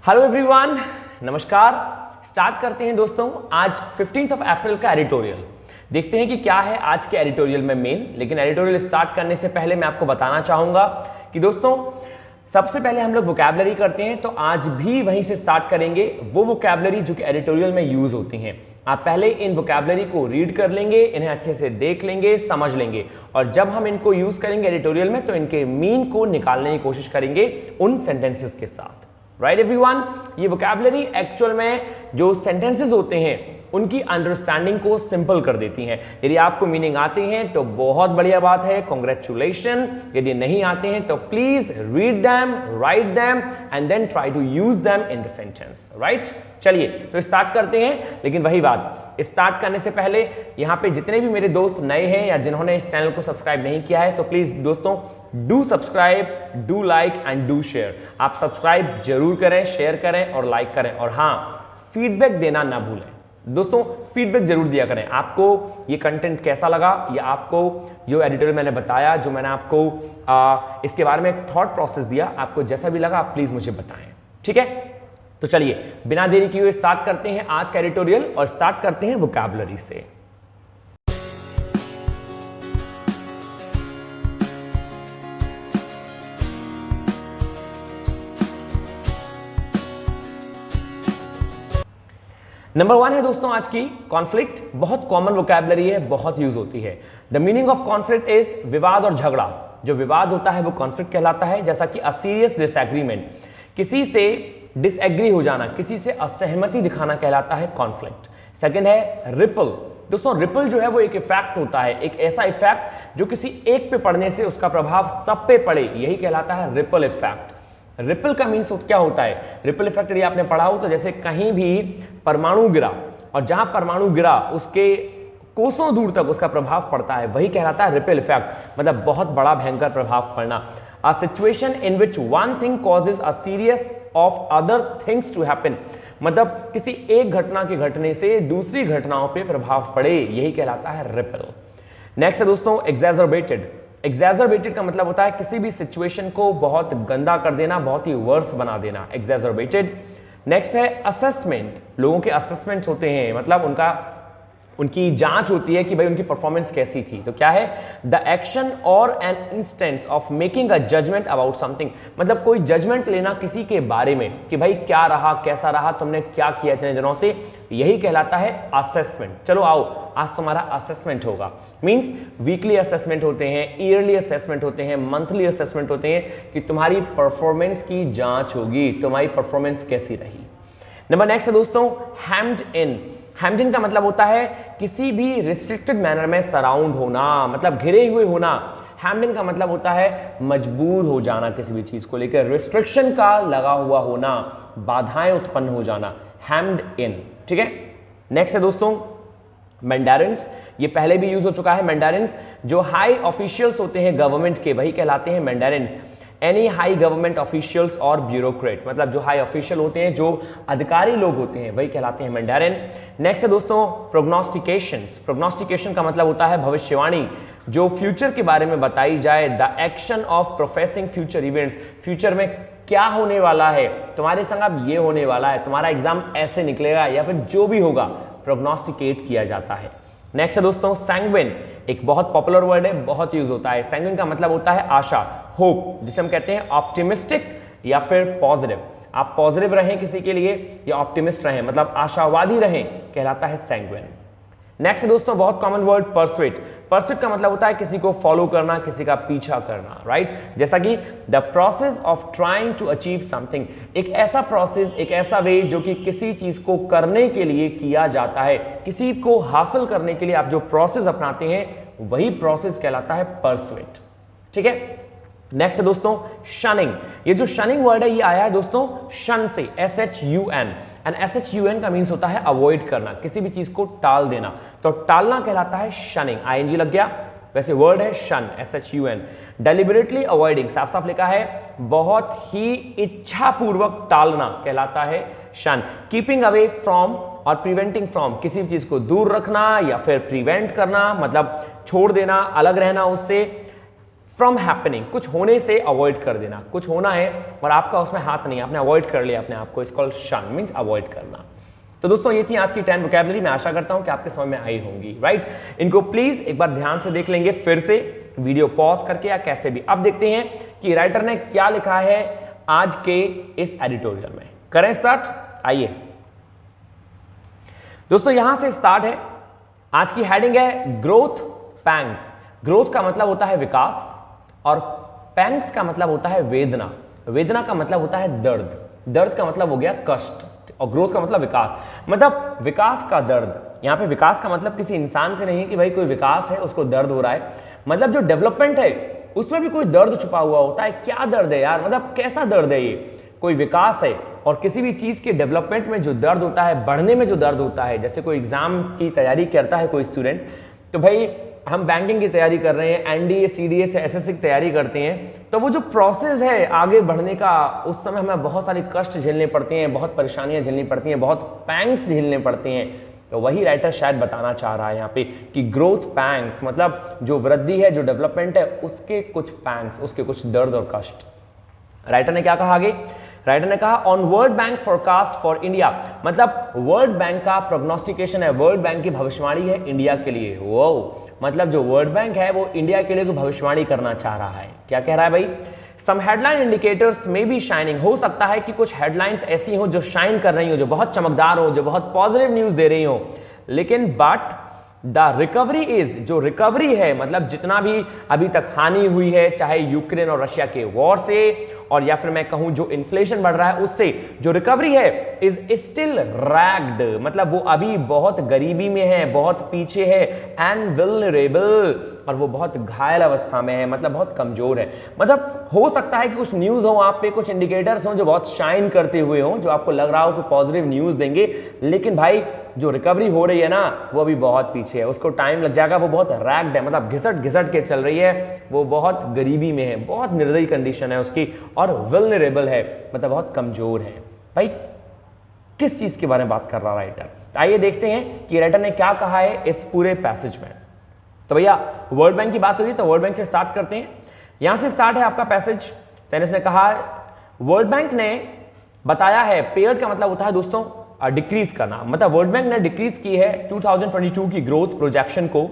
Hello everyone, नमस्कार। Start करते हैं दोस्तों आज 15 अप्रैल का एडिटोरियल। देखते हैं कि क्या है आज के एडिटोरियल में मेन। लेकिन एडिटोरियल स्टार्ट करने से पहले मैं आपको बताना चाहूंगा कि दोस्तों सबसे पहले हम लोग वोकैबुलरी करते हैं, तो आज भी वहीं से स्टार्ट करेंगे। वो वोकैबुलरी जो कि एडिटोरियल में यूज होती हैं, आप पहले इन वोकैबुलरी को रीड कर लेंगे, इन्हें अच्छे से देख लेंगे, समझ लेंगे, और जब हम इनको यूज करेंगे एडिटोरियल में तो इनके मीन को निकालने की कोशिश करेंगे उन सेंटेंसेस के साथ। राइट एवरीवन, ये वोकैबुलरी एक्चुअल में जो सेंटेंसेस होते हैं उनकी अंडरस्टैंडिंग को सिंपल कर देती हैं। यदि आपको मीनिंग आते हैं तो बहुत बढ़िया बात है, कॉन्ग्रेचुलेशन। यदि नहीं आते हैं तो please read them, write them and then try to use them in the sentence. Right, चलिए तो स्टार्ट करते हैं। लेकिन वही बात, स्टार्ट करने से पहले यहाँ पे जितने भी मेरे दोस्त नए हैं या जिन्होंने इस चैनल को सब्सक्राइब नहीं किया है, सो प्लीज दोस्तों do subscribe, do like and do share. आप सब्सक्राइब जरूर करें, शेयर करें और लाइक करें, और हाँ, फीडबैक देना ना भूलें। दोस्तों फीडबैक जरूर दिया करें, आपको ये कंटेंट कैसा लगा, या आपको जो एडिटोरियल मैंने बताया, जो मैंने आपको इसके बारे में एक थॉट प्रोसेस दिया, आपको जैसा भी लगा आप प्लीज मुझे बताएं। ठीक है, तो चलिए बिना देरी किए हुए स्टार्ट करते हैं आज का एडिटोरियल, और स्टार्ट करते हैं वोकैबुलरी से। नंबर 1 है दोस्तों आज की कॉन्फ्लिक्ट। बहुत कॉमन वोकैबुलरी है, बहुत यूज होती है। The meaning of conflict is विवाद और झगड़ा। जो विवाद होता है वो कॉन्फ्लिक्ट कहलाता है, जैसा कि अ सीरियस डिसएग्रीमेंट, किसी से डिसएग्री हो जाना, किसी से असहमति दिखाना कहलाता है कॉन्फ्लिक्ट। सेकंड है रिपल। दोस्तों रिपल जो है वो एक इफेक्ट होता है, एक ऐसा इफेक्ट जो किसी एक पे पड़ने से उसका प्रभाव सब पे पड़े, यही कहलाता है रिपल इफेक्ट। रिपल का मीन्स क्या होता है? रिपल इफेक्ट यदि आपने पढ़ा हो तो जैसे कहीं भी परमाणु गिरा और जहां परमाणु गिरा उसके कोसों दूर तक उसका प्रभाव पड़ता है, वही कहलाता है रिपल इफेक्ट, मतलब बहुत बड़ा भयंकर प्रभाव पड़ना। A situation in which one thing causes a series of other things to happen, मतलब किसी एक घटना के घटने से दूसरी घटनाओं पे प्रभाव पड़े, यही कहलाता है रिपल। नेक्स्ट है दोस्तों एक्सैजरबेटेड। एक्सैजरबेटेड का मतलब होता है किसी भी सिचुएशन को बहुत गंदा कर देना, बहुत ही वर्स बना देना, एक्सैजरबेटेड। नेक्स्ट है असेसमेंट। लोगों के असेसमेंट होते हैं, मतलब उनकी जांच होती है कि भाई उनकी परफॉर्मेंस कैसी थी। तो क्या है? The action or an instance of making a judgement about something, मतलब कोई जजमेंट लेना किसी के बारे में कि भाई क्या रहा, कैसा रहा, तुमने क्या किया इतने दिनों से, यही कहलाता है असेसमेंट। चलो आओ, आज तुम्हारा असेसमेंट होगा। मींस वीकली असेसमेंट होते हैं, ईयरली असेसमेंट होते हैं, मंथली असेसमेंट होते हैं कि तुम्हारी परफॉर्मेंस की जांच होगी, तुम्हारी परफॉर्मेंस कैसी रही। नंबर नेक्स्ट है दोस्तों हेम्ड इन। हेम्ड इन का मतलब होता है किसी भी रिस्ट्रिक्टेड मैनर में सराउंड होना, मतलब घिरे हुए होना। हेम्ड इन का मतलब होता है मजबूर हो जाना, किसी भी चीज को लेकर रिस्ट्रिक्शन का लगा हुआ होना, बाधाएं उत्पन्न हो जाना, हेम्ड इन। ठीक है, नेक्स्ट है दोस्तों मैंडेरिन्स। ये पहले भी यूज हो चुका है। मैंडेरिन्स जो हाई ऑफिशियल्स होते हैं गवर्नमेंट के, वही कहलाते हैं मैंडेरिन्स। एनी हाई गवर्नमेंट ऑफिशियल्स और ब्यूरोक्रेट, मतलब जो हाई ऑफिशियल होते हैं, जो अधिकारी लोग होते हैं, वही कहलाते हैं मैंडेरिन। नेक्स्ट है दोस्तों प्रोग्नोस्टिकेशंस। प्रोग्नोस्टिकेशन का मतलब होता है भविष्यवाणी, जो फ्यूचर के बारे में बताई जाए। The action of professing future events, future में क्या होने वाला है, तुम्हारे संग अब ये होने वाला है, तुम्हारा एग्जाम ऐसे निकलेगा, या फिर जो भी होगा प्रोग्नोस्टिकेट किया जाता है। नेक्स्ट है दोस्तों सैंग्विन। एक बहुत पॉपुलर वर्ड है, बहुत यूज होता है। सैंग्विन का मतलब होता है आशा, होप, जिसे हम कहते हैं ऑप्टिमिस्टिक या फिर पॉजिटिव। आप पॉजिटिव रहें किसी के लिए या ऑप्टिमिस्ट रहें, मतलब आशावादी रहें, कहलाता है सैंग्विन। नेक्स्ट है दोस्तों बहुत कॉमन वर्ड परसुएट। परसुएट का मतलब होता है किसी को फॉलो करना, किसी का पीछा करना, राइट। जैसा कि the process of trying to achieve something, एक ऐसा प्रोसेस, एक ऐसा वे जो कि किसी चीज को करने के लिए किया जाता है, किसी को हासिल करने के लिए आप जो प्रोसेस अपनाते हैं वही प्रोसेस कहलाता है परसुएट। ठीक है, नेक्स्ट है दोस्तों शनिंग। ये जो शनिंग वर्ड है ये आया है दोस्तों शन से, SHUN, एंड SHUN का मीन्स होता है अवॉइड करना, किसी भी चीज को टाल देना, तो टालना कहलाता है शनिंग। ING लग गया, वैसे वर्ड है शन, SHUN। डेलिबरेटली अवॉइडिंग, साफ साफ लिखा है बहुत ही इच्छापूर्वक टालना, कहलाता है शन। कीपिंग अवे फ्रॉम और प्रिवेंटिंग फ्रॉम, किसी भी चीज को दूर रखना या फिर प्रिवेंट करना, मतलब छोड़ देना, अलग रहना उससे। फ्रॉम हैपनिंग, कुछ होने से अवॉइड कर देना, कुछ होना है और आपका उसमें हाथ नहीं, आपने अवॉइड कर लिया अपने आप को, इसको शन मीन्स अवॉइड करना। तो दोस्तों ये थी आज की 10 वोकैबुलरी, मैं आशा करता हूं कि आपके समझ में आई होंगी, राइट। इनको प्लीज एक बार ध्यान से देख लेंगे फिर से, वीडियो पॉज करके या कैसे भी। अब देखते हैं कि राइटर ने क्या लिखा है आज के इस एडिटोरियल में। करें स्टार्ट, आइए दोस्तों, यहां से स्टार्ट है। आज की हेडिंग है ग्रोथ पैंग्स। ग्रोथ का मतलब होता है विकास और पैंग्स का मतलब होता है वेदना। वेदना का मतलब होता है दर्द, दर्द का मतलब हो गया कष्ट और ग्रोथ का मतलब विकास, मतलब विकास का दर्द। यहां पे विकास का मतलब किसी इंसान से नहीं कि भाई कोई विकास है उसको दर्द हो रहा है, मतलब जो डेवलपमेंट है उसमें भी कोई दर्द छुपा हुआ होता है। क्या दर्द है यार, मतलब कैसा दर्द है ये? कोई विकास है और किसी भी चीज के डेवलपमेंट में जो दर्द होता है, बढ़ने में जो दर्द होता है, जैसे कोई एग्जाम की तैयारी करता है कोई स्टूडेंट, तो भाई हम बैंकिंग की तैयारी कर रहे हैं, एनडीए सीडीए से एसएससी की तैयारी करते हैं, तो वो जो प्रोसेस है आगे बढ़ने का, उस समय हमें बहुत सारे कष्ट झेलने पड़ते हैं, बहुत परेशानियां झेलनी पड़ती हैं, बहुत पैंग्स झेलने पड़ते हैं। तो वही राइटर शायद बताना चाह रहा है यहाँ पे कि ग्रोथ पैंग्स मतलब जो वृद्धि है, जो डेवलपमेंट है, उसके कुछ पैंग्स, उसके कुछ दर्द और कष्ट। राइटर ने क्या कहा आगे? राइटर ने कहा on world bank forecast for India, मतलब वर्ल्ड बैंक का प्रोग्नोस्टिकेशन है, वर्ल्ड बैंक की भविष्यवाणी है इंडिया के लिए। वो मतलब जो वर्ल्ड बैंक है वो इंडिया के लिए भविष्यवाणी करना चाह रहा है। क्या कह रहा है भाई? सम हेडलाइन इंडिकेटर्स में बी शाइनिंग, हो सकता है कि कुछ हेडलाइंस ऐसी हो जो शाइन कर रही हो, जो बहुत चमकदार हो, जो बहुत पॉजिटिव न्यूज दे रही हो, लेकिन बट द रिकवरी इज, जो रिकवरी है मतलब जितना भी अभी तक हानि हुई है, चाहे यूक्रेन और रशिया के वॉर से और या फिर मैं कहूं जो इन्फ्लेशन बढ़ रहा है उससे, जो रिकवरी है इज स्टिल रैग्ड, मतलब वो अभी बहुत गरीबी में है, बहुत पीछे है, एंड वल्नरेबल, और वो बहुत घायल अवस्था में है, मतलब बहुत कमजोर है। मतलब हो सकता है कि कुछ न्यूज हो आप पे, कुछ इंडिकेटर्स हो जो बहुत शाइन करते हुए हो, जो आपको लग रहा हो कि पॉजिटिव न्यूज देंगे, लेकिन भाई जो रिकवरी हो रही है ना वो अभी बहुत पीछे है, उसको टाइम लग जाएगा, वो बहुत रैग्ड है, मतलब घिसट घिसट के चल रही है, वो बहुत गरीबी में है, बहुत निर्दयी कंडीशन है उसकी, और वल्नरेबल है, मतलब बहुत कमजोर है। भाई किस चीज के बारे में बात कर रहा राइटर? तो आइए देखते हैं कि राइटर ने क्या कहा है इस पूरे पैसेज में। तो भैया वर्ल्ड बैंक की बात हुई तो वर्ल्ड बैंक से स्टार्ट करते हैं। यहां से स्टार्ट है आपका पैसेज। सेनेस ने कहा वर्ल्ड बैंक ने बताया है, पेयर्ड का मतलब होता है दोस्तों डिक्रीज करना, मतलब वर्ल्ड बैंक ने डिक्रीज की है 2022 की ग्रोथ प्रोजेक्शन को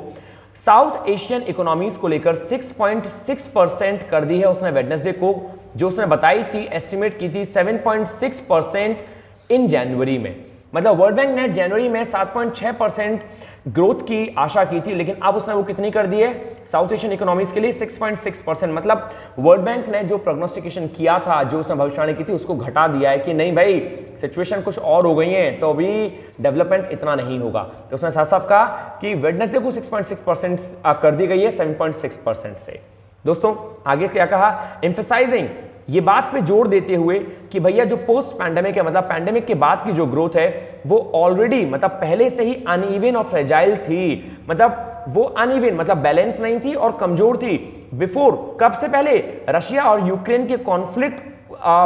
साउथ एशियन इकोनॉमीज को लेकर 6.6% कर दी है उसने वेडनेसडे को, जो उसने बताई थी, एस्टिमेट की थी 7.6% इन जनवरी में। मतलब वर्ल्ड बैंक ने जनवरी में 7.6% ग्रोथ की आशा की थी, लेकिन अब उसने वो कितनी कर दी है साउथ एशियन इकोनॉमीज के लिए? 6.6%। मतलब वर्ल्ड बैंक ने जो प्रोग्नोस्टिकेशन किया था, जो उसने भविष्यवाणी की थी, उसको घटा दिया है कि नहीं भाई सिचुएशन कुछ और हो गई है, तो अभी डेवलपमेंट इतना नहीं होगा। तो उसने साफ साफ कहा कि वेडनेसडे को 6.6% कर दी गई है 7.6% से। दोस्तों आगे क्या कहा? एम्फसाइजिंग, ये बात पे जोर देते हुए कि भैया जो पोस्ट पैंडेमिक है, मतलब पैंडेमिक के बाद की जो ग्रोथ है वो ऑलरेडी मतलब पहले से ही अनइवन और फ्रेजाइल थी, मतलब वो अनइवन मतलब बैलेंस नहीं थी और कमजोर थी बिफोर, कब से पहले? रशिया और यूक्रेन के कॉन्फ्लिक्ट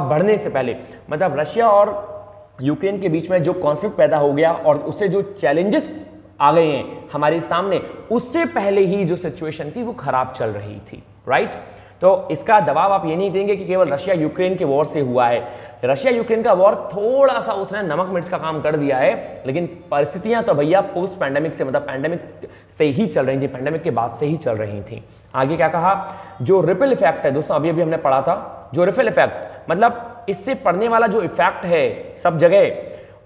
बढ़ने से पहले, मतलब रशिया और यूक्रेन के बीच में जो कॉन्फ्लिक्ट पैदा हो गया और उससे जो चैलेंजेस आ गए हैं हमारे सामने, उससे पहले ही जो सिचुएशन थी वो खराब चल रही थी, राइट। तो इसका दबाव आप ये नहीं देंगे कि केवल रशिया यूक्रेन के वॉर से हुआ है। रशिया यूक्रेन का वॉर थोड़ा सा उसने नमक मिर्च का काम कर दिया है, लेकिन परिस्थितियां तो भैया पोस्ट पैंडेमिक से, मतलब पैंडेमिक से ही चल रही थी, पैंडेमिक के बाद से ही चल रही थी। आगे क्या कहा? जो रिपल इफेक्ट है दोस्तों, अभी हमने पढ़ा था, जो रिपल इफेक्ट मतलब इससे पड़ने वाला जो इफेक्ट है सब जगह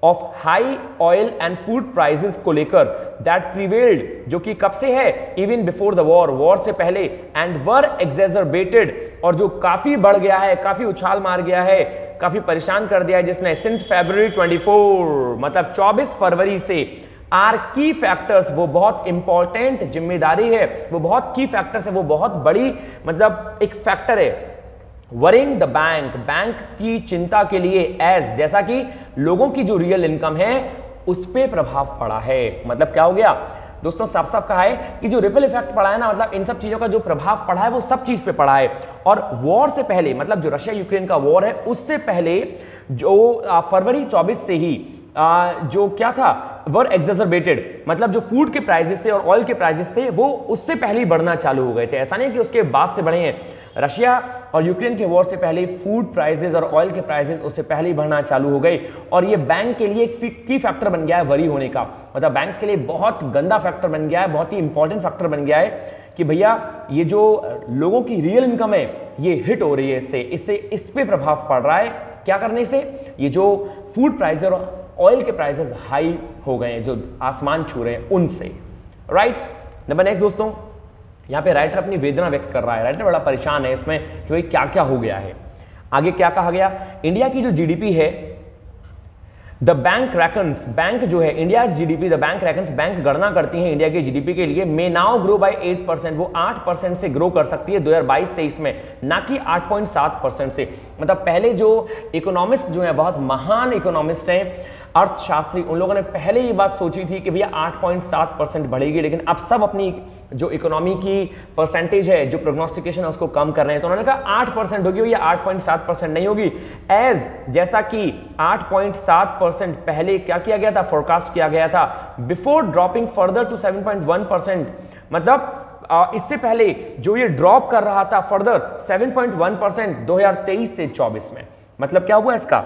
of high oil and food prices को लेकर, दैट प्रिवेल्ड, जो कि कब से है? Even before the war, war से पहले, एंड वर एक्सेजरबेटेड, और जो काफी बढ़ गया है, काफी उछाल मार गया है, काफी परेशान कर दिया है जिसने, सिंस February 24, मतलब 24 फरवरी से, आर की फैक्टर्स, वो बहुत इंपॉर्टेंट जिम्मेदारी है, वो बहुत की फैक्टर्स है, वो बहुत बड़ी मतलब एक फैक्टर है, वरिंग द बैंक, बैंक की चिंता के लिए, एज जैसा कि लोगों की जो रियल इनकम है उस पे प्रभाव पड़ा है। मतलब क्या हो गया दोस्तों? साफ साफ कहा है कि जो रिपल इफेक्ट पड़ा है ना, मतलब इन सब चीजों का जो प्रभाव पड़ा है वो सब चीज पे पड़ा है। और वॉर से पहले, मतलब जो रशिया यूक्रेन का वॉर है उससे पहले जो फरवरी 24 से ही जो क्या था वर एग्जर्बेटेड, मतलब जो फूड के प्राइसेस थे और ऑयल के प्राइसेस थे वो उससे पहले ही बढ़ना चालू हो गए थे। ऐसा नहीं कि उसके बाद से बढ़े हैं। रशिया और यूक्रेन के वॉर से पहले फूड प्राइसेस और ऑयल के प्राइसेस उससे पहले ही बढ़ना चालू हो गए, और ये बैंक के लिए एक की फैक्टर बन गया है वरी होने का। मतलब बैंक्स के लिए बहुत गंदा फैक्टर बन गया है, बहुत ही इंपॉर्टेंट फैक्टर बन गया है कि भैया ये जो लोगों की रियल इनकम है ये हिट हो रही है, इससे इस पे प्रभाव पड़ रहा है। क्या करने से? ये जो फूड प्राइस और ऑयल के प्राइसेस हाई हो गए हैं, जो आसमान छू रहे हैं उनसे, राइट। नंबर नेक्स्ट दोस्तों, यहाँ पे राइटर अपनी वेदना व्यक्त कर रहा है। राइटर बड़ा परेशान है इसमें कि भाई क्या क्या हो गया है। आगे क्या कहा गया? इंडिया की जो जीडीपी है, द बैंक रैकन्स, बैंक जो है India GDP, the bank reckons, bank गणना करती है इंडिया के जीडीपी के लिए, मे नाउ ग्रो बाय 8%, वो 8% से ग्रो कर सकती है 2022-23 में, ना कि 8.7% से। मतलब पहले जो इकोनॉमिस्ट जो है, बहुत महान इकोनॉमिस्ट हैं, अर्थशास्त्री, उन लोगों ने पहले ये बात सोची थी कि भैया 8.7% बढ़ेगी, लेकिन अब सब अपनी जो इकोनॉमी की परसेंटेज है, जो प्रोग्नोस्टिकेशन है, उसको कम कर रहे हैं। तो उन्होंने कहा 8% होगी, भैया 8.7% नहीं होगी। जैसा कि 8.7% पहले क्या किया गया था, फोरकास्ट किया गया था, बिफोर ड्रॉपिंग फर्दर टू 7.1%, मतलब इससे पहले जो ये ड्रॉप कर रहा था फर्दर 7.1% 2023 से 24 में। मतलब क्या हुआ इसका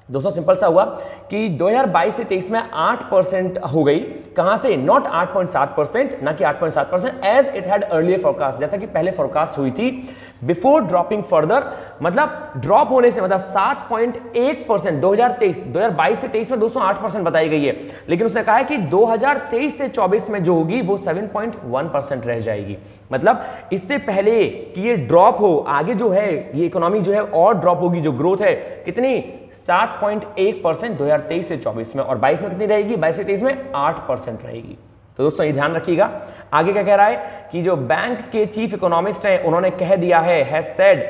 दोस्तों? सिंपल सा हुआ कि 2022 से 23 में 8% हो गई। कहां से? नॉट 8.7%, ना कि 8.7%, as it had earlier forecast, जैसा कि पहले फोरकास्ट हुई थी, बिफोर ड्रॉपिंग फर्दर, मतलब ड्रॉप होने से, मतलब 7.1% 2022 से 23 में दोस्तों 8% बताई गई है, लेकिन उसने कहा है कि 2023 से 24 में जो होगी वो 7.1% रह जाएगी। मतलब इससे पहले कि ये ड्रॉप हो, आगे जो है ये इकोनॉमी जो है और ड्रॉप होगी, जो ग्रोथ है कितनी, 7.1% 2023 से 24 में, और 22 में कितनी रहेगी, 22 से 23 में 8% रहेगी। तो दोस्तों ये ध्यान रखिएगा। आगे क्या कह रहा है कि जो बैंक के चीफ इकोनॉमिस्ट हैं उन्होंने कह दिया है, has said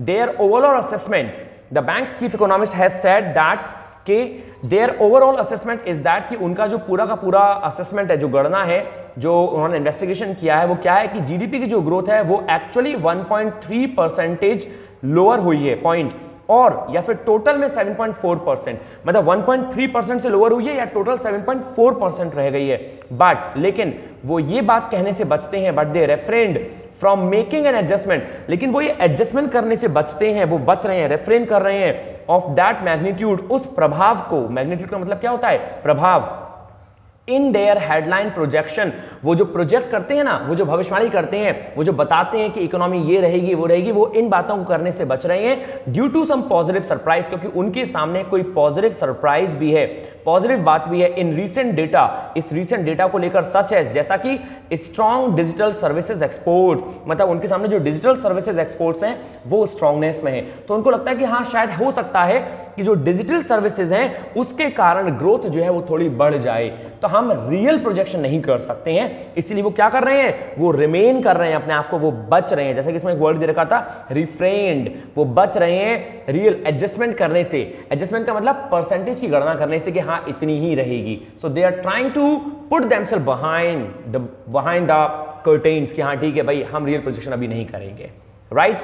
their overall assessment, the bank's chief economist has said that कि their overall assessment is that, कि उनका जो पूरा का पूरा असेसमेंट है, जो गणना है, जो उन्होंने इन्वेस्टिगेशन किया है, वो क्या है कि जीडीपी की जो ग्रोथ है वो एक्चुअली 1.3% लोअर हुई है पॉइंट, और या फिर टोटल में 7.4%, मतलब 1.3% से लोअर हुई है या टोटल 7.4% रह गई है। बट लेकिन वो ये बात कहने से बचते हैं, but they refrained from making an adjustment, लेकिन वो ये एडजस्टमेंट करने से बचते हैं, वो बच रहे हैं, रेफ्रेन कर रहे हैं ऑफ दैट मैग्नीट्यूड, उस प्रभाव को। मैग्नीट्यूड का मतलब क्या होता है? प्रभाव। इन देयर हेडलाइन प्रोजेक्शन, वो जो प्रोजेक्ट करते हैं ना, वो जो भविष्यवाणी करते हैं, वो जो बताते हैं कि इकोनॉमी ये रहेगी वो रहेगी, वो इन बातों को करने से बच रहे हैं due to some positive surprise, क्योंकि उनके सामने कोई पॉजिटिव सरप्राइज भी है, पॉजिटिव बात भी है इन रीसेंट डेटा, इस रीसेंट डेटा को लेकर, सच है जैसा कि स्ट्रॉन्ग डिजिटल सर्विसेज एक्सपोर्ट, मतलब उनके सामने जो डिजिटल सर्विसेज एक्सपोर्ट्स हैं वो स्ट्रॉन्गनेस में है। तो उनको लगता है कि हाँ शायद हो सकता है कि जो डिजिटल सर्विसेज हैं उसके कारण ग्रोथ जो है वो थोड़ी बढ़ जाए। तो हम रियल प्रोजेक्शन नहीं कर सकते हैं, इसलिए वो क्या कर रहे हैं, वो रिमेन कर रहे हैं अपने आप को, वो बच रहे हैं, जैसे कि इसमें एक वर्ड दे रखा था रिफ्रेन्ड, वो बच रहे हैं रियल एडजस्टमेंट करने से। एडजस्टमेंट का मतलब परसेंटेज की गणना करने से कि हाँ इतनी ही रहेगी। So they are trying to put themselves behind the curtains, कि हाँ ठीक है भाई हम रियल प्रोजेक्शन अभी नहीं करेंगे, राइट।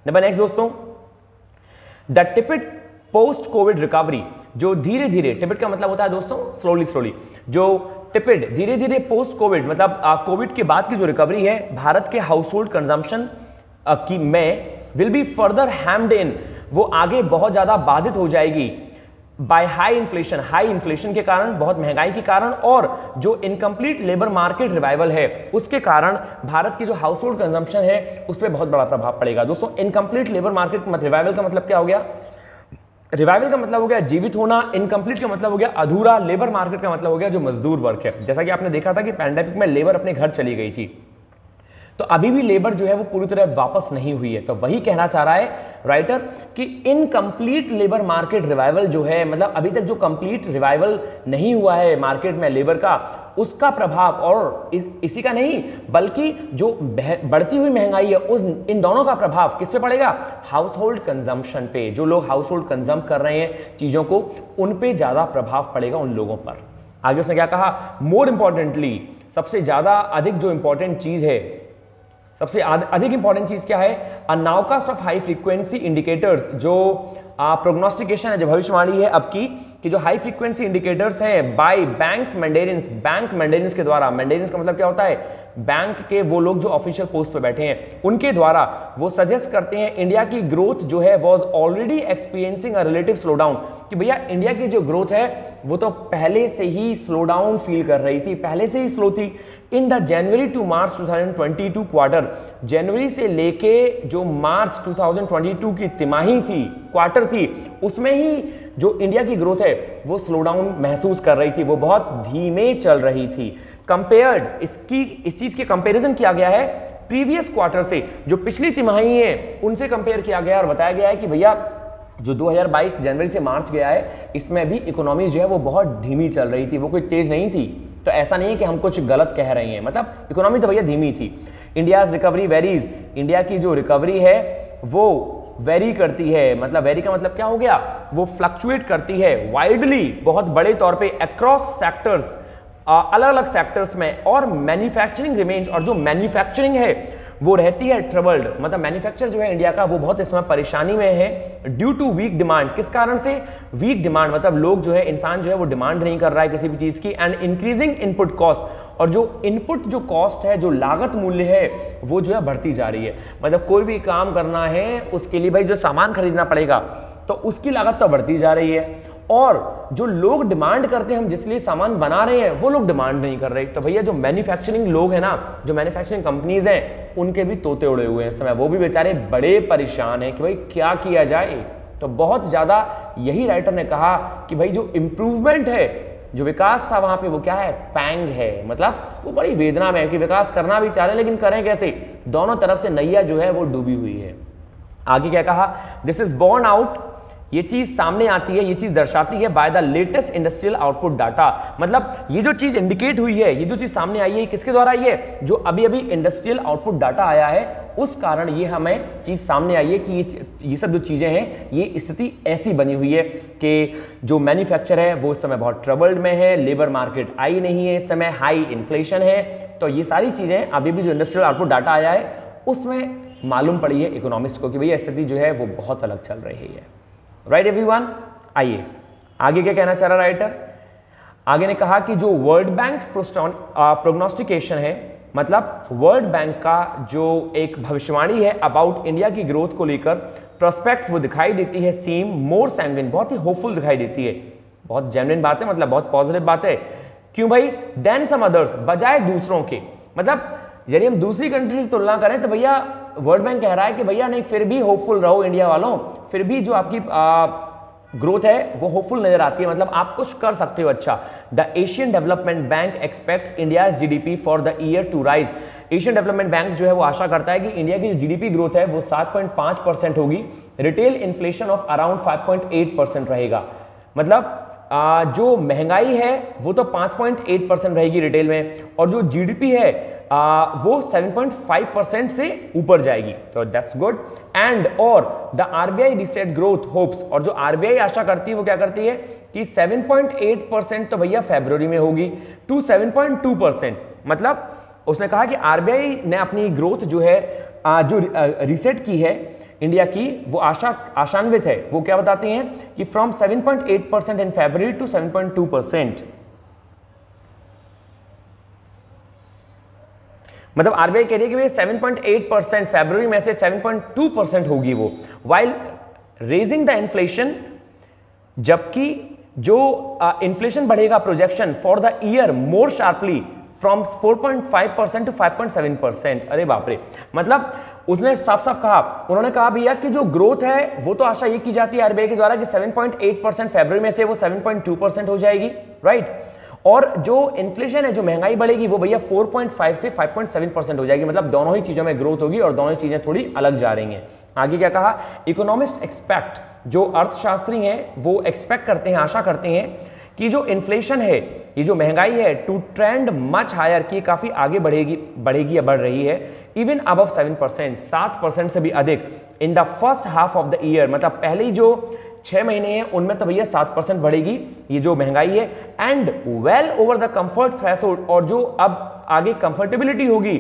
नंबर नेक्स्ट दोस्तों, द टिपिट पोस्ट कोविड रिकवरी, जो धीरे धीरे, टिपिट का मतलब होता है दोस्तों स्लोली, जो टिपिड धीरे धीरे पोस्ट कोविड, मतलब कोविड के बाद की जो रिकवरी है भारत के हाउस होल्ड कंजम्पशन की में विल बी फर्दर हैम्ड इन, वो आगे बहुत ज्यादा बाधित हो जाएगी बाय हाई इन्फ्लेशन के कारण, बहुत महंगाई के कारण, और जो इनकम्प्लीट लेबर मार्केट रिवाइवल है उसके कारण भारत की जो हाउस होल्ड कंजम्पशन है उस पर बहुत बड़ा प्रभाव पड़ेगा। दोस्तों इनकम्प्लीट लेबर मार्केट रिवाइवल का मतलब क्या हो गया? रिवाइवल का मतलब हो गया जीवित होना, इनकम्प्लीट का मतलब हो गया अधूरा, लेबर मार्केट का मतलब हो गया जो मजदूर वर्ग है। जैसा कि आपने देखा था कि पैंडेमिक में लेबर अपने घर चली गई थी, तो अभी भी लेबर जो है वो पूरी तरह वापस नहीं हुई है। तो वही कहना चाह रहा है राइटर कि इनकम्प्लीट लेबर मार्केट रिवाइवल जो है, मतलब अभी तक जो कंप्लीट रिवाइवल नहीं हुआ है मार्केट में लेबर का, उसका प्रभाव, और इसी का नहीं बल्कि जो बढ़ती हुई महंगाई है उस इन दोनों का प्रभाव किस पे पड़ेगा? हाउस होल्ड कंजम्पशन पे। जो लोग हाउस होल्ड कंजम्प कर रहे हैं चीजों को, उन पे ज्यादा प्रभाव पड़ेगा उन लोगों पर। आगे उसने क्या कहा? मोर इंपॉर्टेंटली, सबसे ज्यादा अधिक जो इंपॉर्टेंट चीज है, सबसे अधिक इंपॉर्टेंट चीज क्या है? A nowcast of high frequency indicators, जो प्रोग्नोस्टिकेशन है, जो भविष्यवाणी है अब की, कि जो हाई फ्रीक्वेंसी इंडिकेटर्स हैं बाय बैंक्स मैंडेरियंस, बैंक मैंडेरियंस के द्वारा, मैंडेरियंस का मतलब क्या होता है, बैंक के वो लोग जो ऑफिशियल पोस्ट पे बैठे हैं उनके द्वारा वो सजेस्ट करते हैं इंडिया की ग्रोथ जो है was already experiencing a relative slowdown, कि भैया इंडिया की जो ग्रोथ है वो तो पहले से ही स्लो डाउन फील कर रही थी, पहले से ही स्लो थी। In the January to March 2022 quarter, जनवरी से लेके जो मार्च 2022 की तिमाही थी, क्वार्टर थी, उसमें ही जो इंडिया की ग्रोथ है वो स्लो डाउन महसूस कर रही थी, वो बहुत धीमे चल रही थी। कंपेयर्ड, इस चीज के कंपैरिजन किया गया है प्रीवियस क्वार्टर से, जो पिछली तिमाही है उनसे कंपेयर किया गया और बताया गया है कि भैया जो 2022 जनवरी से मार्च गया है इसमें भी इकोनॉमी जो है वो बहुत धीमी चल रही थी, वो कोई तेज नहीं थी। तो ऐसा नहीं है कि हम कुछ गलत कह रहे हैं, मतलब इकोनॉमी तो भैया धीमी थी। इंडियाज रिकवरी वेरीज, इंडिया की जो रिकवरी है वो वेरी करती है, मतलब वेरी का मतलब क्या हो गया, वो फ्लक्चुएट करती है वाइडली, बहुत बड़े तौर पे अक्रॉस सेक्टर्स, अलग अलग सेक्टर्स में, और मैन्युफैक्चरिंग रिमेन्स, और जो मैन्युफैक्चरिंग है वो रहती है ट्रबल्ड, मतलब मैन्युफैक्चर जो है इंडिया का वो बहुत इस समय परेशानी में है ड्यू टू वीक डिमांड। किस कारण से वीक डिमांड, मतलब लोग जो है, इंसान जो है वो डिमांड नहीं कर रहा है किसी भी चीज की, एंड इंक्रीजिंग इनपुट कॉस्ट, और जो इनपुट जो कॉस्ट है, जो लागत मूल्य है वो जो है बढ़ती जा रही है। मतलब कोई भी काम करना है उसके लिए भाई जो सामान खरीदना पड़ेगा तो उसकी लागत तो बढ़ती जा रही है, और जो लोग डिमांड करते हैं, हम जिस लिए सामान बना रहे हैं वो लोग डिमांड नहीं कर रहे। तो भैया जो मैन्युफैक्चरिंग लोग हैं ना, जो मैन्युफैक्चरिंग कंपनीज हैं, उनके भी तोते उड़े हुए हैं इस समय, वो भी बेचारे बड़े परेशान हैं कि भाई क्या किया जाए। तो बहुत ज्यादा यही राइटर ने कहा कि भाई जो इंप्रूवमेंट है, जो विकास था वहां पे, वो क्या है, पैंग है, मतलब वो बड़ी वेदना में है कि विकास करना भी चाह रहे हैं लेकिन करें कैसे, दोनों तरफ से नैया जो है वो डूबी हुई है। आगे क्या कहा, दिस इज बोर्न आउट, ये चीज सामने आती है, ये चीज दर्शाती है by the latest industrial output data, मतलब ये जो चीज इंडिकेट हुई है, ये जो चीज सामने आई है, किसके द्वारा आई है, जो अभी अभी इंडस्ट्रियल आउटपुट डाटा आया है उस कारण ये हमें चीज सामने आई है कि ये सब जो चीजें हैं, ये स्थिति ऐसी बनी हुई है कि जो मैन्युफैक्चर है वो इस समय बहुत ट्रबल्ड में है, लेबर मार्केट आई नहीं है इस समय, हाई इन्फ्लेशन है। तो ये सारी चीजें अभी भी जो इंडस्ट्रियल आउटपुट डाटा आया है उसमें मालूम पड़ी है इकोनॉमिस्ट को कि भैया स्थिति जो है वो बहुत अलग चल रही है। राइट एवरीवन, आइए आगे क्या कहना चाह रहा राइटर। आगे ने कहा कि जो वर्ल्ड बैंक प्रोग्नोस्टिकेशन है, मतलब वर्ल्ड बैंक का जो एक भविष्यवाणी है अबाउट इंडिया की ग्रोथ को लेकर, प्रोस्पेक्ट्स वो दिखाई देती है सीम मोर सैंग्विन, बहुत ही होपफुल दिखाई देती है, बहुत जेन्युइन बात है, मतलब बहुत पॉजिटिव बात है। क्यों भाई, देन सम अदर्स, बजाय दूसरों के, मतलब यदि हम दूसरी कंट्री से तुलना करें तो भैया वर्ल्ड बैंक कह रहा है कि भैया नहीं, फिर भी होपफुल रहो इंडिया वालों, फिर भी जो आपकी ग्रोथ है वो होपफुल नजर आती है, मतलब आप कुछ कर सकते हो अच्छा। The Asian Development Bank expects India's GDP for the year to rise, Asian Development Bank जो है वो आशा करता है कि इंडिया की जो जीडीपी ग्रोथ है वो 7.5% होगी, रिटेल इन्फ्लेशन ऑफ अराउंड 5.8% रहेगा, मतलब जो महंगाई है वो तो 5.8% रहेगी रिटेल में, और जो जीडीपी है वो 7.5% से ऊपर जाएगी, तो दैट्स गुड। एंड और the RBI reset growth hopes, और जो आरबीआई आशा करती है वो क्या करती है कि 7.8% तो भैया फरवरी में होगी टू 7.2%, मतलब उसने कहा कि आरबीआई ने अपनी ग्रोथ जो है जो रीसेट की है इंडिया की, वो आशान्वित है, वो क्या बताते हैं कि फ्रॉम 7.8% इन फरवरी टू 7.2%, मतलब आरबीआई कह रही है कि 7.8% फरवरी में से 7.2% होगी वो, वाइल रेजिंग द इन्फ्लेशन, जबकि जो इन्फ्लेशन बढ़ेगा projection for the year more sharply from 4.5% to 5.7%। अरे बाप रे, मतलब उसने साफ साफ कहा, उन्होंने कहा भैया कि जो ग्रोथ है वो तो आशा ये की जाती है आरबीआई के द्वारा कि 7.8% फरवरी में से वो 7.2% हो जाएगी, राइट, और जो इन्फ्लेशन है, जो महंगाई बढ़ेगी वो भैया 4.5 से 5.7% हो जाएगी, मतलब दोनों ही चीजों में ग्रोथ होगी और दोनों ही चीजें थोड़ी अलग जा रही हैं। आगे क्या कहा, इकोनॉमिस्ट एक्सपेक्ट, जो अर्थशास्त्री हैं वो एक्सपेक्ट करते हैं, आशा करते हैं कि जो इन्फ्लेशन है, ये जो महंगाई है, टू ट्रेंड मच हायर, की काफी आगे बढ़ेगी या बढ़ रही है, इवन अबव 7%, 7% से भी अधिक in the first half of the year, मतलब पहले जो 6 महीने हैं उनमें तो भैया 7% बढ़ेगी ये जो महंगाई है, and well over the comfort threshold, और जो अब आगे कंफर्टेबिलिटी होगी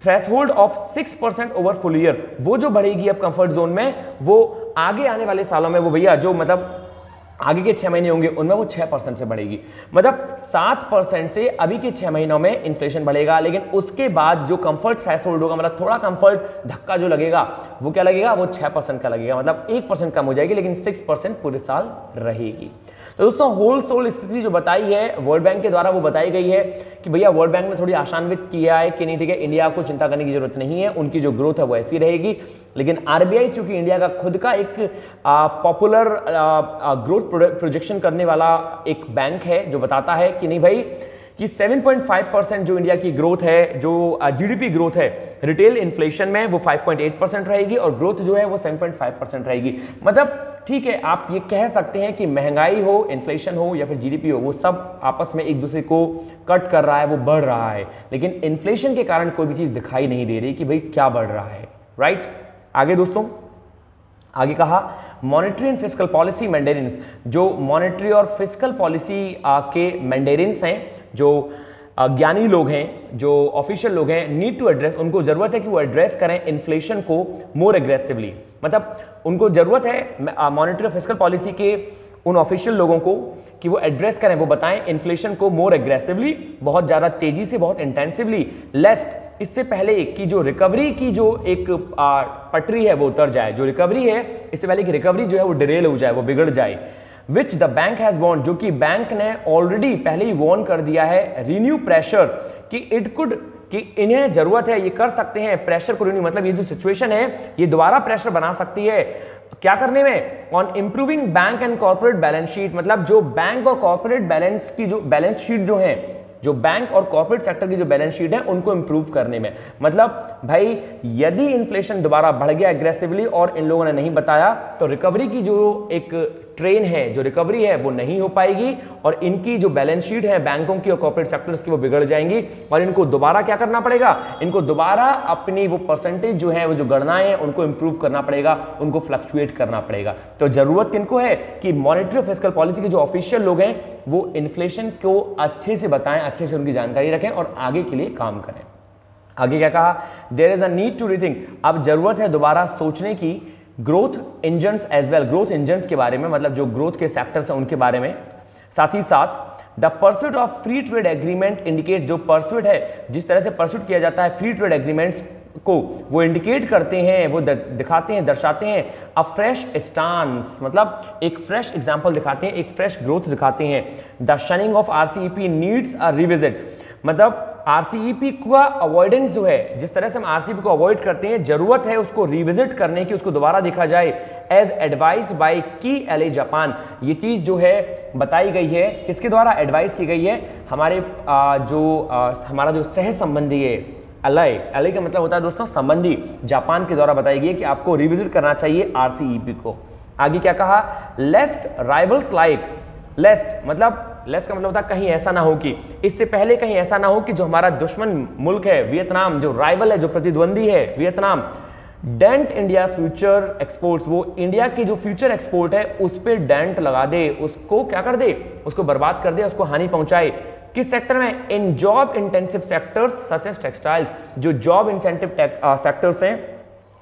threshold of 6% over full year, वो जो बढ़ेगी अब कंफर्ट जोन में, वो आगे आने वाले सालों में वो भैया जो मतलब आगे के 6 महीने होंगे उनमें वो 6% से बढ़ेगी। मतलब 7% से अभी के 6 महीनों में इन्फ्लेशन बढ़ेगा, लेकिन उसके बाद जो कंफर्ट थ्रेशोल्ड होगा, मतलब थोड़ा कंफर्ट धक्का जो लगेगा वो क्या लगेगा, वो 6% का लगेगा, मतलब 1% कम हो जाएगी, लेकिन 6% पूरे साल रहेगी। तो दोस्तों होल सोल स्थिति जो बताई है वर्ल्ड बैंक के द्वारा वो बताई गई है कि भैया वर्ल्ड बैंक ने थोड़ी आशान्वित किया है कि नहीं, ठीक है, इंडिया को चिंता करने की जरूरत नहीं है, उनकी जो ग्रोथ है वो ऐसी रहेगी। लेकिन आरबीआई चूंकि इंडिया का खुद का एक पॉपुलर ग्रोथ प्रोजेक्शन करने वाला एक बैंक है जो बताता है कि नहीं भाई कि 7.5% जो इंडिया की ग्रोथ है, जो जीडीपी ग्रोथ है रिटेल इन्फ्लेशन में वो 5.8% रहेगी और ग्रोथ जो है वो 7.5% रहेगी। मतलब ठीक है, आप ये कह सकते हैं कि महंगाई हो, इन्फ्लेशन हो या फिर जीडीपी हो, वो सब आपस में एक दूसरे को कट कर रहा है, वो बढ़ रहा है, लेकिन इन्फ्लेशन के कारण कोई भी चीज दिखाई नहीं दे रही कि भाई क्या बढ़ रहा है। राइट, आगे दोस्तों आगे कहा मॉनेटरी एंड फिस्कल पॉलिसी मैंडेरिन्स, जो मॉनेटरी और फिस्कल पॉलिसी के मैंडेरिन्स हैं, जो ज्ञानी लोग हैं, जो ऑफिशियल लोग हैं, नीड टू एड्रेस, उनको जरूरत है कि वो एड्रेस करें इन्फ्लेशन को मोर एग्रेसिवली। मतलब उनको जरूरत है मॉनेटरी और फिस्कल पॉलिसी के उन ऑफिशियल लोगों को कि वो एड्रेस करें, वो बताएं इन्फ्लेशन को मोर एग्रेसिवली, बहुत ज़्यादा तेजी से, बहुत इंटेंसिवली, लेस्ट इससे पहले कि जो रिकवरी की जो एक पटरी है वो उतर जाए, जो रिकवरी है इससे पहले कि रिकवरी जो है वो डिरेल हो जाए, वो बिगड़ जाए। Which the bank has warned, जो कि बैंक ने ऑलरेडी पहले ही वॉर्न कर दिया है, रिन्यू प्रेशर कि इट कुड, कि इन्हें जरूरत है, ये कर सकते हैं प्रेशर को रिन्यू, मतलब ये जो सिचुएशन है ये दोबारा प्रेशर बना सकती है क्या करने में, on improving bank and corporate balance sheet, मतलब जो बैंक और कॉर्पोरेट बैलेंस की जो बैलेंस शीट जो है, जो बैंक और कॉर्पोरेट सेक्टर की जो बैलेंस शीट है उनको इंप्रूव करने में। मतलब भाई यदि इन्फ्लेशन दोबारा बढ़ गया एग्रेसिवली और इन लोगों ने नहीं बताया तो रिकवरी की जो एक ट्रेन है, जो रिकवरी है वो नहीं हो पाएगी और इनकी जो बैलेंस शीट है बैंकों की और कॉर्पोरेट सेक्टर्स की वो बिगड़ जाएंगी और इनको दोबारा क्या करना पड़ेगा, इनको दोबारा अपनी वो परसेंटेज जो है, वो जो गणनाएं हैं उनको इंप्रूव करना पड़ेगा, उनको फ्लक्चुएट करना पड़ेगा। तो जरूरत किनको है कि मॉनेटरी और फिस्कल पॉलिसी के जो ऑफिशियल लोग हैं वो इन्फ्लेशन को अच्छे से बताएं, अच्छे से उनकी जानकारी रखें और आगे के लिए काम करें। आगे क्या कहा, there is a need to rethink, अब जरूरत है दोबारा सोचने की growth engines as well, growth engines के बारे में, मतलब जो ग्रोथ के सेक्टर्स हैं उनके बारे में। साथ ही साथ the pursuit of free trade agreement indicate, जो परस्यूट है, जिस तरह से परस्यूट किया जाता है फ्री ट्रेड एग्रीमेंट्स को, वो इंडिकेट करते हैं, वो दिखाते हैं, दर्शाते हैं अ फ्रेश स्टांस, मतलब एक फ्रेश एग्जांपल दिखाते हैं, एक फ्रेश ग्रोथ दिखाते हैं। The शनिंग of RCEP needs a revisit, मतलब आरसीईपी का अवॉइडेंस जो है, जिस तरह से हम आरसीईपी को अवॉइड करते हैं, जरूरत है उसको रिविजिट करने की, उसको दोबारा देखा जाए एज एडवाइज्ड बाय की एलए जापान। ये चीज जो है बताई गई है, किसके द्वारा एडवाइस की गई है, हमारे हमारा जो सह संबंधी है एलए का मतलब होता है दोस्तों संबंधी, जापान के द्वारा बताई गई है कि आपको रिविजिट करना चाहिए आरसीईपी को। आगे क्या कहा, लेस्ट राइवल्स लाइक, लेस्ट मतलब लेस का मतलब होता है कहीं ऐसा ना हो कि, इससे पहले कहीं ऐसा ना हो कि जो हमारा दुश्मन मुल्क है वियतनाम, जो राइवल है, जो प्रतिद्वंदी है Vietnam, dent India future exports, वो इंडिया की जो फ्यूचर एक्सपोर्ट है उस पर डेंट लगा दे, उसको क्या कर दे, उसको बर्बाद कर दे, उसको हानि पहुंचाए। किस सेक्टर में, in job intensive sectors such as textiles, जो जॉब इंसेंटिव सेक्टर्स हैं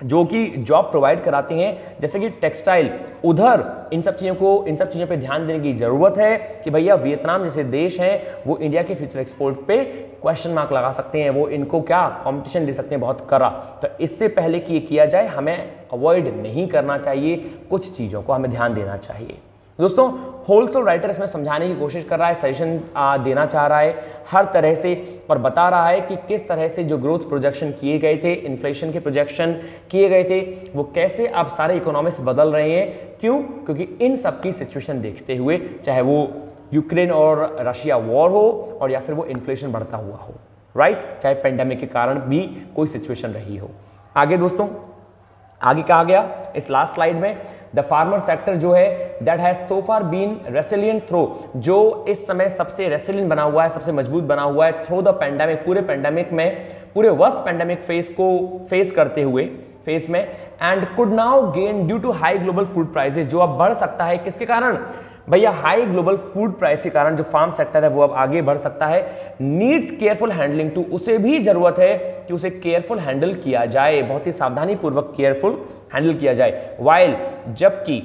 जो कि जॉब प्रोवाइड कराती हैं जैसे कि टेक्सटाइल, उधर इन सब चीज़ों पे ध्यान देने की ज़रूरत है कि भैया वियतनाम जैसे देश हैं वो इंडिया के फ्यूचर एक्सपोर्ट पे क्वेश्चन मार्क लगा सकते हैं, वो इनको क्या कंपटीशन दे सकते हैं बहुत कड़ा। तो इससे पहले कि ये किया जाए हमें अवॉइड नहीं करना चाहिए, कुछ चीज़ों को हमें ध्यान देना चाहिए। दोस्तों होलसेल राइटर इसमें समझाने की कोशिश कर रहा है, सजेशन देना चाह रहा है हर तरह से और बता रहा है कि किस तरह से जो ग्रोथ प्रोजेक्शन किए गए थे, इन्फ्लेशन के प्रोजेक्शन किए गए थे, वो कैसे अब सारे इकोनॉमिक्स बदल रहे हैं। क्यों? क्योंकि इन सब की सिचुएशन देखते हुए, चाहे वो यूक्रेन और रशिया वॉर हो और या फिर वो इन्फ्लेशन बढ़ता हुआ हो, राइट, चाहे पेंडेमिक के कारण भी कोई सिचुएशन रही हो। आगे दोस्तों आगे कहा गया इस लास्ट स्लाइड में, द फार्मर सेक्टर जो है that has so far been resilient through, जो इस समय सबसे रेसिलिएंट बना हुआ है, सबसे मजबूत बना हुआ है थ्रू द पेंडेमिक, पूरे पेंडेमिक में, पूरे वर्स्ट पेंडेमिक फेज को फेस करते हुए में, and could now gain due to high global food prices, जो अब बढ़ सकता है किसके कारण, भैया हाई ग्लोबल फूड प्राइस के कारण जो फार्म सेक्टर है वो अब आगे बढ़ सकता है, नीड्स केयरफुल हैंडलिंग टू, उसे भी जरूरत है कि उसे केयरफुल हैंडल किया जाए, बहुत ही सावधानी पूर्वक केयरफुल हैंडल किया जाए। वाइल जबकि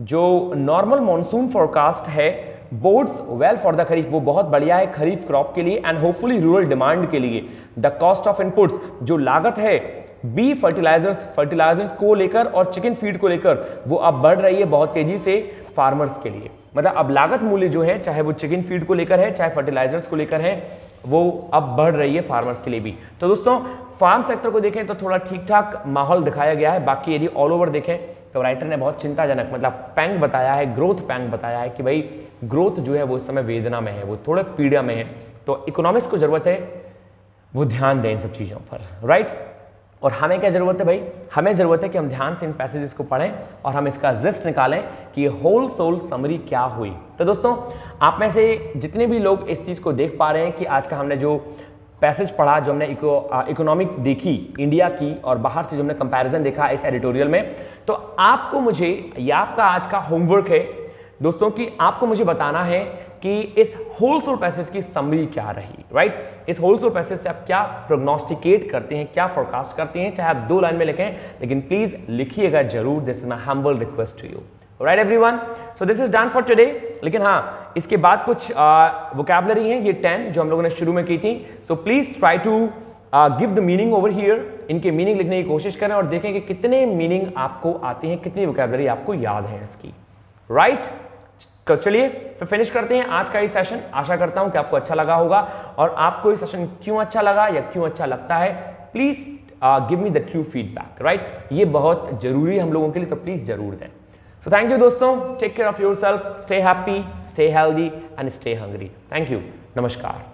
जो नॉर्मल मॉनसून फोरकास्ट है बोर्ड्स वेल फॉर द खरीफ, वो बहुत बढ़िया है खरीफ क्रॉप के लिए एंड होपफुली रूरल डिमांड के लिए। द कॉस्ट ऑफ इनपुट्स, जो लागत है बी फर्टिलाइजर्स को लेकर और चिकन फीड को लेकर, वो अब बढ़ रही है बहुत तेजी से फार्मर्स के लिए। मतलब अब लागत मूल्य जो है, चाहे वो चिकन फीड को लेकर है चाहे फर्टिलाइजर्स को लेकर है, वो अब बढ़ रही है फार्मर्स के लिए भी। तो दोस्तों फार्म सेक्टर को देखें तो थोड़ा ठीक ठाक माहौल दिखाया गया है। बाकी यदि ऑल ओवर देखें तो राइटर ने बहुत चिंताजनक मतलब पैंग बताया है, ग्रोथ पैंग बताया है कि भाई ग्रोथ जो है वो इस समय वेदना में है, वो थोड़े पीड़ा में है। तो इकोनॉमिक्स को जरूरत है वो ध्यान दें इन सब चीज़ों पर, राइट। और हमें क्या जरूरत है भाई, हमें जरूरत है कि हम ध्यान से इन पैसेजेस को पढ़ें और हम इसका जिस्ट निकालें कि ये होल सोल समरी क्या हुई। तो दोस्तों आप में से जितने भी लोग इस चीज़ को देख पा रहे हैं कि आज का हमने जो पैसेज पढ़ा, जो हमने इकोनॉमिक देखी इंडिया की और बाहर से जो हमने कंपैरिजन देखा इस एडिटोरियल में, तो आपको मुझे, ये आपका आज का होमवर्क है दोस्तों कि आपको मुझे बताना है कि इस होल सोल पैसेज की समरी क्या रही, राइट। इस होल सोल पैसेज से आप क्या प्रोग्नोस्टिकेट करते हैं, क्या फोरकास्ट करते हैं, चाहे आप 2 लाइन में लिखें लेकिन प्लीज लिखिएगा जरूर। This is my humble request to you, right everyone. So this is done for today. लेकिन हाँ, इसके बाद कुछ वोकैबुलरी है, ये 10 जो हम लोगों ने शुरू में की थी। So please try to give the meaning over here, इनके मीनिंग लिखने की कोशिश करें और देखें कि कितने मीनिंग आपको आते हैं, कितनी वोकैबुलरी आपको याद है इसकी, राइट। तो चलिए फिर फिनिश करते हैं आज का ये सेशन। आशा करता हूं कि आपको अच्छा लगा होगा, और आपको ये सेशन क्यों अच्छा लगा या क्यों अच्छा लगता है, please give me the true feedback, right. ये बहुत जरूरी है हम लोगों के लिए, तो प्लीज जरूर दें। सो थैंक यू दोस्तों, take care of yourself, stay happy, stay healthy and stay hungry. Thank you, नमस्कार।